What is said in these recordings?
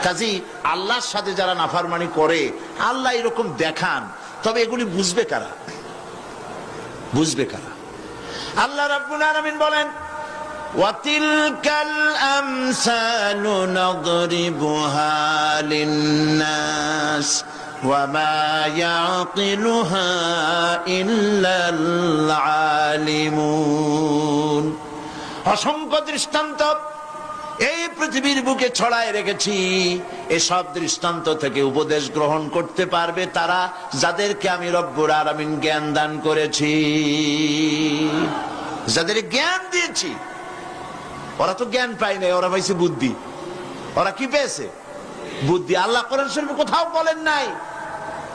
কাজী আল্লাহর সাথে যারা নাফরমানি করে আল্লাহ এরকম দেখান, তবে এগুলি বুঝবে কারা? বুঝবে কারা? আল্লাহ রাব্বুল আলামিন বলেন, ওয়াতিলকাল আমসালু নাদরিবুহা লিন্নাস ওয়ামা ইয়াকিলুহা ইল্লাল আলিমুন। অসংখ্য দৃষ্টান্ত এই পৃথিবীর বুকে ছড়ায় রেখেছি। এসব দৃষ্টান্ত থেকে উপদেশ গ্রহণ করতে পারবে তারা যাদেরকে আমি রব্বুল আলামিন জ্ঞান দান করেছি, যাদের জ্ঞান দিয়েছি। ওরা তো জ্ঞান পায় নাই, ওরা পাইছে বুদ্ধি। ওরা কি পেয়েছে? বুদ্ধি। আল্লাহ কোরআন শরীফে কোথাও বলেন নাই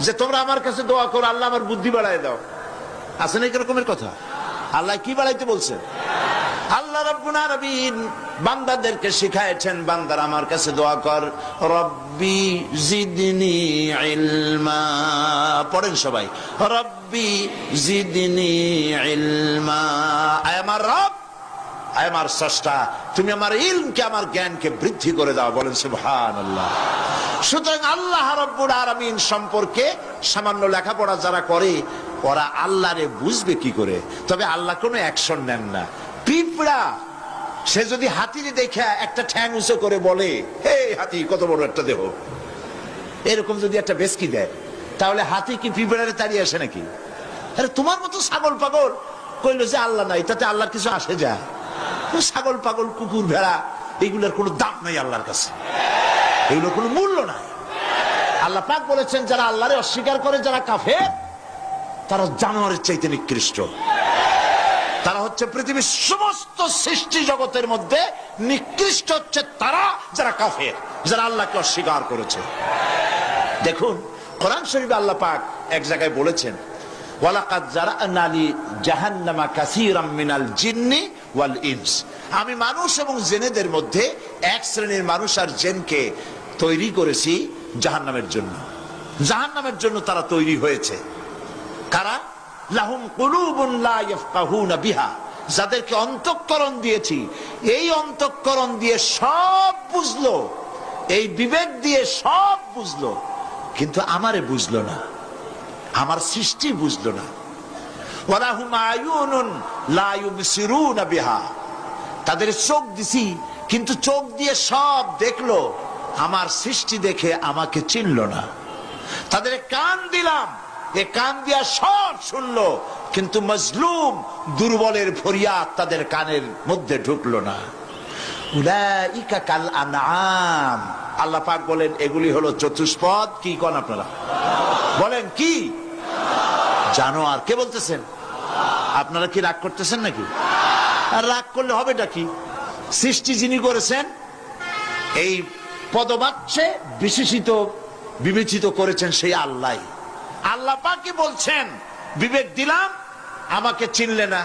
যে তোমরা আমার কাছে দোয়া করো আল্লাহ আমার বুদ্ধি বাড়ায় দাও। আছে না এরকমের কথা? আল্লাহ কি বাড়াইতে বলছেন? আল্লাহ রাব্বুল আলামিন বান্দাদেরকে শিখায়েছেন, বান্দারা আমার কাছে দোয়া কর, রব্বি জিদনি ইলমা। পড়েন সবাই, রব্বি জিদনি ইলমা। আয় আমার রব, আয় আমার স্রষ্টা, তুমি আমার ইলমকে, আমার জ্ঞানকে বৃদ্ধি করে দাও। বলেন সুবহানাল্লাহ। সুতরাং আল্লাহ রাব্বুল আলামিন সম্পর্কে সামান্য লেখাপড়া যারা করে ওরা আল্লাহরে বুঝবে কি করে? তবে আল্লাহ কোনো অ্যাকশন নেন না। পিঁপড়া সে যদি হাতির দেখে একটা ঠ্যাং উঁচু করে বলে, হে হাতি কত বড় একটা দেহ, এরকম যদি একটা বেসকি দেয়, তাহলে হাতি কি পিঁপড়ারে তাড়িয়ে আসে নাকি? আরে তোমার মতো ছাগল পাগল কইলো যে আল্লাহ নাই, তাতে আল্লাহ কিছু আসে যায়? ছাগল পাগল কুকুর ভেড়া এগুলোর কোনো দাম নাই আল্লাহর কাছে, এগুলোর কোনো মূল্য নাই। আল্লাহ পাক বলেছেন যারা আল্লাহরে অস্বীকার করে, যারা কাফের, তারা জানোয়ারের চাইতে নিকৃষ্ট। তারা হচ্ছে পৃথিবীর সমস্ত সৃষ্টি জগতের মধ্যে নিকৃষ্ট হচ্ছে তারা, যারা কাফের, যারা আল্লাহকে অস্বীকার করেছে। দেখুন কোরআন শরীফে আল্লাহ পাক এক জায়গায় বলেছেন, ওয়ালাকাদ জারা'না লি জাহান্নামা কাসীরাম মিনাল জিন্নি ওয়াল ইনস। আমি মানুষ এবং জিনেদের মধ্যে এক শ্রেণীর মানুষ আর জিনকে তৈরি করেছি জাহান্নামের জন্য। জাহান্নামের জন্য তারা তৈরি হয়েছে। কারা? লাহুম কুলুবুন লা ইয়াফকাহুনা বিহা, যাদেরকে অন্তঃকরণ দিয়েছি, এই অন্তঃকরণ দিয়ে সব বুঝলো, এই বিবেক দিয়ে সব বুঝলো, কিন্তু আমারে বুঝলো না, আমার সৃষ্টি বুঝলো না। ওয়ালাহুম আয়ুনুন লা ইউবসিরুনা বিহা, তাদের চোখ দিছি কিন্তু চোখ দিয়ে সব দেখলো, আমার সৃষ্টি দেখে আমাকে চিনলো না। তাদের কান দিলাম, এ কান দিয়া সব শুনলো, কিন্তু মজলুম দুর্বলের ফরিয়াদ তাদের কানের মধ্যে ঢুকলো না। উলাইকা কাল আনআম, আল্লাহ পাক বলেন এগুলি হলো চতুষ্পদ। কি কোন আপনারা বলেন? কি জানোয়ার? কে বলতেছেন? আপনারা কি রাগ করতেছেন নাকি? আর রাগ করলে হবেটা কি? সৃষ্টি যিনি করেছেন এই পদবাচ্যে বিশেষিত বিবেচিত করেছেন সেই আল্লাহ। আল্লাহ পাকই বলছেন বিবেক দিলাম আমাকে চিনলে না,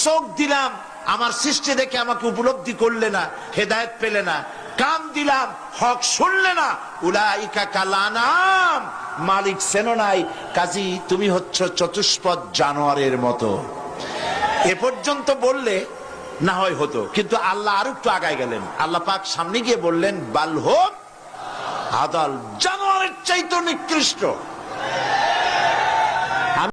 চোখ দিলাম আমার সৃষ্টি দেখে আমাকে উপলব্ধি করলে না, হেদায়েত পেলে না, কান দিলাম হক শুনলে না, উলাইকা কাল আনআম, মালিক চেনো নাই, কাজী তুমি হচ্ছ চতুষ্পদ জানোয়ারের মতো। এ পর্যন্ত বললে না হয় হতো, কিন্তু আল্লাহ আর একটু আগায় গেলেন। আল্লাহ পাক সামনে গিয়ে বললেন বাল হোক আদাল, জানোয়ারের চাইতে নিকৃষ্ট।